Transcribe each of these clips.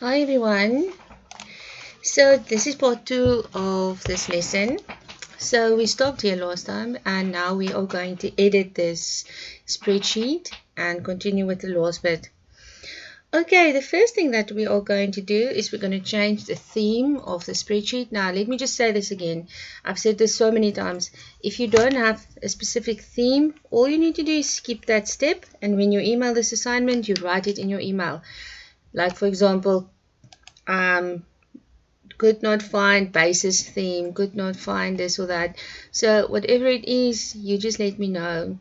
Hi everyone. So this is part 2 of this lesson. So we stopped here last time and now we are going to edit this spreadsheet and continue with the last bit. Okay, the first thing that we are going to do is we're going to change the theme of the spreadsheet. Now let me just say this again. I've said this so many times. If you don't have a specific theme, all you need to do is skip that step, and when you email this assignment, you write it in your email. Like for example, could not find basis theme, could not find this or that. So whatever it is, you just let me know.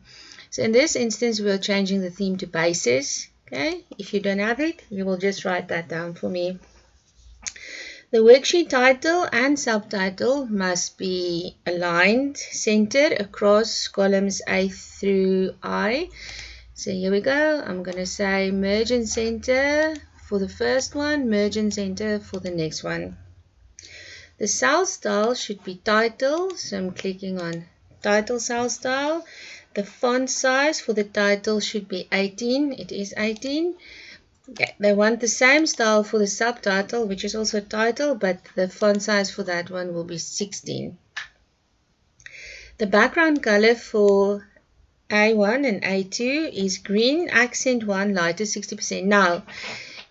So in this instance, we're changing the theme to basis. Okay, if you don't have it, you will just write that down for me. The worksheet title and subtitle must be aligned, centered across columns A through I. So here we go. I'm going to say merge and center for the first one, merge and center for the next one. The cell style should be title, so I'm clicking on title cell style. The font size for the title should be 18, it is 18. Okay, they want the same style for the subtitle, which is also title, but the font size for that one will be 16. The background color for A1 and A2 is green, accent 1, lighter 60%. Now,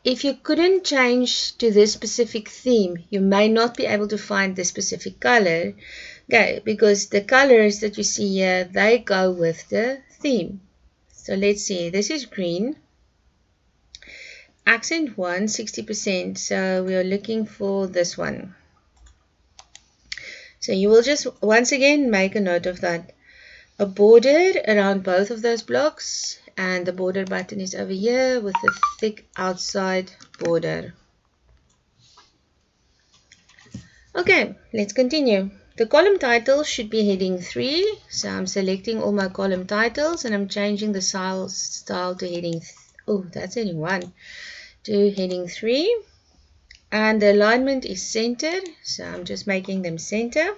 if you couldn't change to this specific theme, you may not be able to find the specific color, okay, because the colors that you see here, they go with the theme. So let's see, this is green, accent 1, 60%, so we are looking for this one. So you will just once again make a note of that. A border around both of those blocks, and the border button is over here with a thick outside border. Okay, let's continue. The column title should be heading 3, so I'm selecting all my column titles and I'm changing the style to heading, that's heading 1, to heading 3. And the alignment is centered, so I'm just making them center.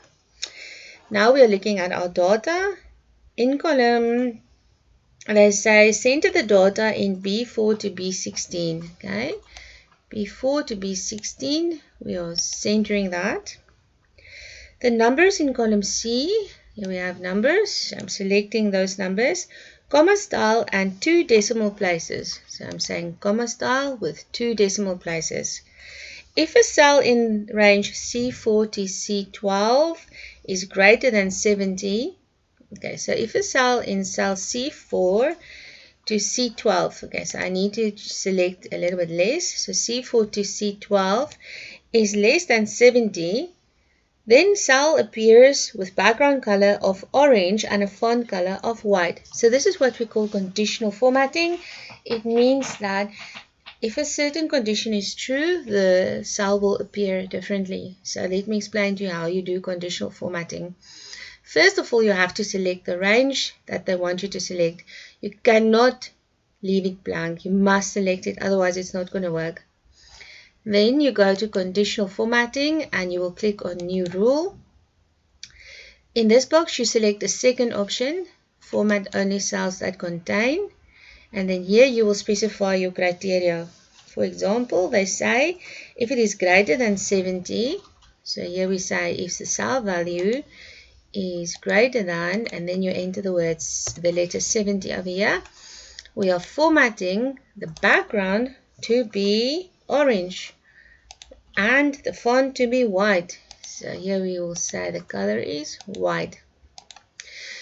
Now we are looking at our data. In column, they say center the data in B4 to B16, okay? B4 to B16, we are centering that. The numbers in column C, here we have numbers. I'm selecting those numbers, comma style and 2 decimal places. So I'm saying comma style with 2 decimal places. If a cell in range C4 to C12 is greater than 70, okay, so if a cell in cell C4 to C12, okay, so I need to select a little bit less. So C4 to C12 is less than 70, then cell appears with background color of orange and a font color of white. So this is what we call conditional formatting. It means that if a certain condition is true, the cell will appear differently. So let me explain to you how you do conditional formatting. First of all, you have to select the range that they want you to select. You cannot leave it blank. You must select it, otherwise it's not going to work. Then you go to conditional formatting and you will click on new rule. In this box, you select the second option, format only cells that contain, and then here you will specify your criteria. For example, they say if it is greater than 70, so here we say if the cell value is greater than, and then you enter the words, the letter 70 over here, we are formatting the background to be orange and the font to be white. So here we will say the color is white.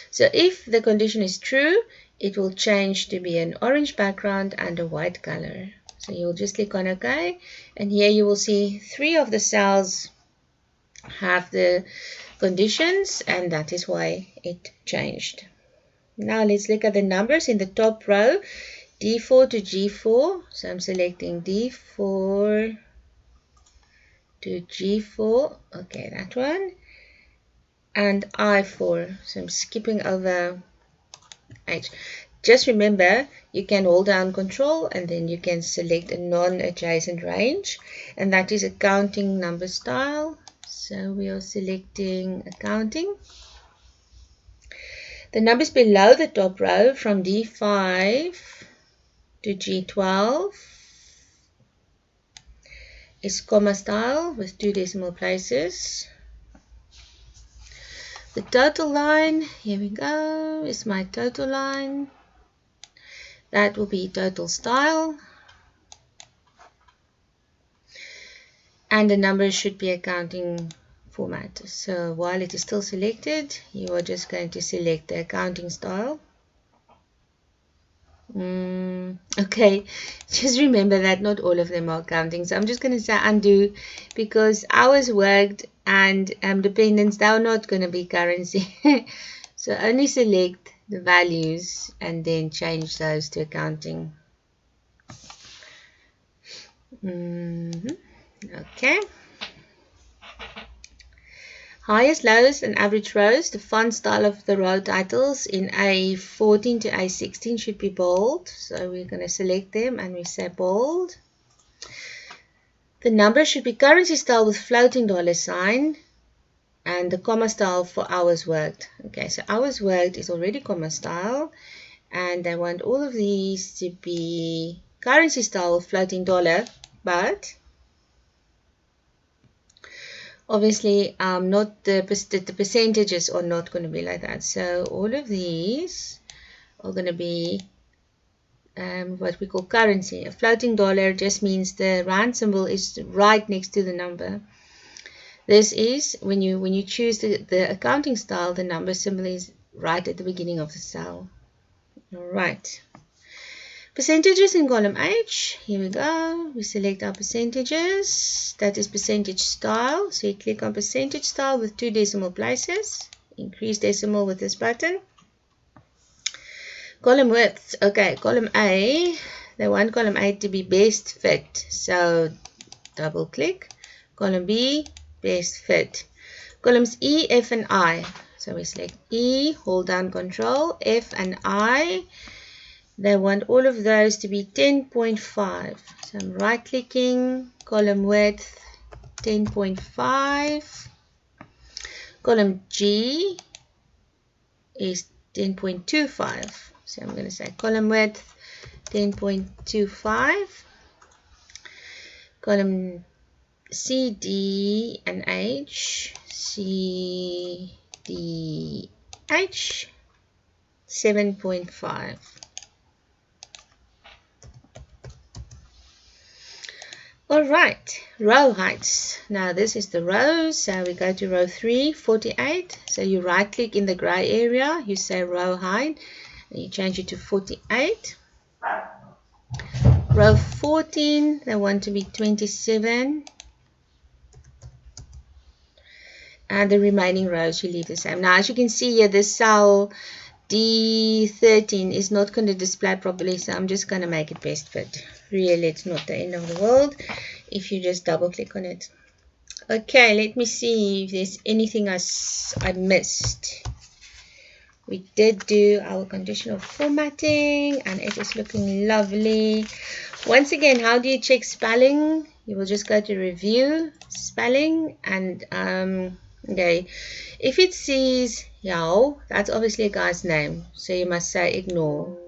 So if the condition is true, it will change to be an orange background and a white color. So you'll just click on OK, and here you will see 3 of the cells have the conditions, and that is why it changed. Now let's look at the numbers in the top row, D4 to G4. So I'm selecting D4 to G4, okay, that one, and I4, so I'm skipping over H. Just remember, you can hold down control and then you can select a non-adjacent range, and that is accounting number style. So we are selecting accounting. The numbers below the top row from D5 to G12, is comma style with 2 decimal places. The total line, here we go, is my total line. That will be total style. And the numbers should be accounting format. So while it is still selected, you are just going to select the accounting style. Okay, just remember that not all of them are accounting. So I'm just going to say undo, because hours worked and dependents, they are not going to be currency. So only select the values and then change those to accounting. Okay. Highest, lowest, and average rows. The font style of the row titles in A14 to A16 should be bold. So we're going to select them and we say bold. The number should be currency style with floating dollar sign. And the comma style for hours worked. Okay, so hours worked is already comma style. And I want all of these to be currency style with floating dollar. But obviously, not the percentages are not going to be like that. So all of these are going to be what we call currency. A floating dollar just means the rand symbol is right next to the number. This is when you choose the accounting style, the number symbol is right at the beginning of the cell. All right. Percentages in column H, here we go, we select our percentages, that is percentage style, so you click on percentage style with 2 decimal places, increase decimal with this button. Column width, okay, column A, they want column A to be best fit, so double click, column B, best fit. Columns E, F and I, so we select E, hold down control, F and I. They want all of those to be 10.5. So I'm right clicking, column width 10.5. Column G is 10.25. So I'm going to say column width 10.25. Column C, D, and H. C, D, H 7.5. Alright, row heights. Now this is the rows, so we go to row 3, 48. So you right click in the grey area, you say row height, and you change it to 48. Row 14, they want to be 27. And the remaining rows you leave the same. Now as you can see here, this cell D13 is not going to display properly, so I'm just going to make it best fit. Really, it's not the end of the world if you just double click on it. Okay, let me see if there's anything I missed. We did do our conditional formatting and it is looking lovely. Once again, how do you check spelling? You will just go to review, spelling, and okay, if it says Yao, that's obviously a guy's name, so you must say ignore.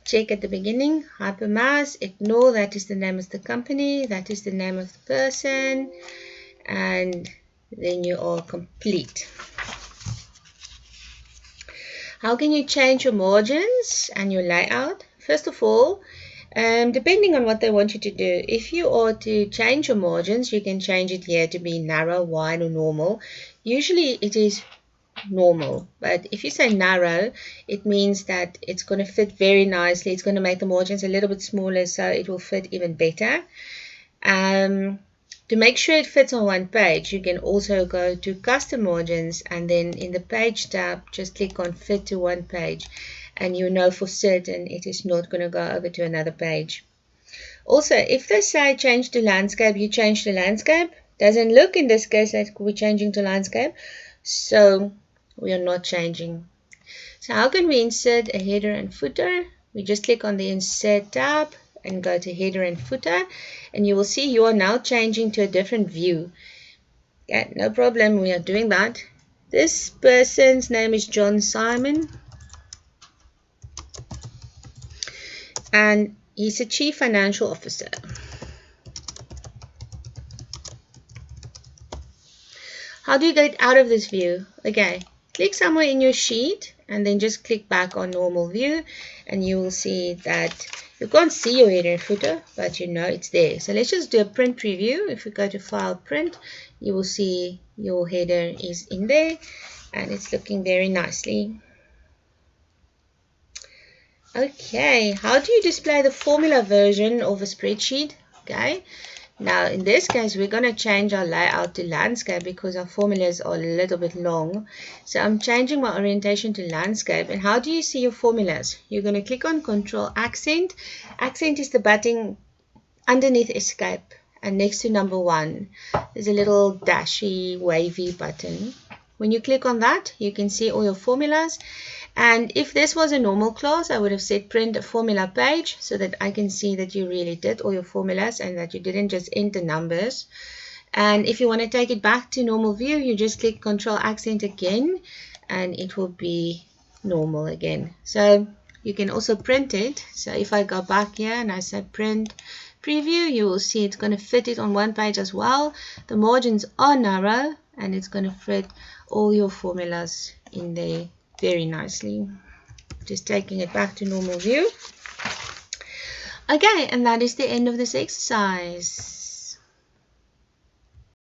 Check at the beginning, hypermouse, ignore, that is the name of the company, that is the name of the person, and then you are complete. How can you change your margins and your layout? First of all, depending on what they want you to do, if you are to change your margins, you can change it here to be narrow, wide, or normal. Usually it is normal, but if you say narrow, it means that it's going to fit very nicely. It's going to make the margins a little bit smaller, so it will fit even better. To make sure it fits on one page, you can also go to custom margins, and then in the page tab just click on fit to one page, and you know for certain it is not going to go over to another page. Also, if they say change to landscape, you change to landscape. Doesn't look in this case like we're changing to landscape, so we are not changing. So how can we insert a header and footer? We just click on the insert tab and go to header and footer, and you will see you are now changing to a different view. Yeah, no problem, we are doing that. This person's name is John Simon, and he's a chief financial officer. How do you get out of this view? Okay, click somewhere in your sheet and then just click back on normal view, and you will see that you can't see your header and footer, but you know it's there. So let's just do a print preview. If we go to file print, you will see your header is in there and it's looking very nicely. Okay, how do you display the formula version of a spreadsheet? Okay, now in this case we're going to change our layout to landscape because our formulas are a little bit long. So I'm changing my orientation to landscape. And how do you see your formulas? You're going to click on Control Accent. Accent is the button underneath Escape, and next to number 1 there's a little dashy wavy button. When you click on that, you can see all your formulas. And if this was a normal class, I would have said print a formula page so that I can see that you really did all your formulas and that you didn't just enter numbers. And if you want to take it back to normal view, you just click Control Accent again and it will be normal again. So you can also print it. So if I go back here and I say print preview, you will see it's going to fit it on one page as well. The margins are narrow and it's going to fit all your formulas in there very nicely. Just taking it back to normal view. Okay, and that is the end of this exercise.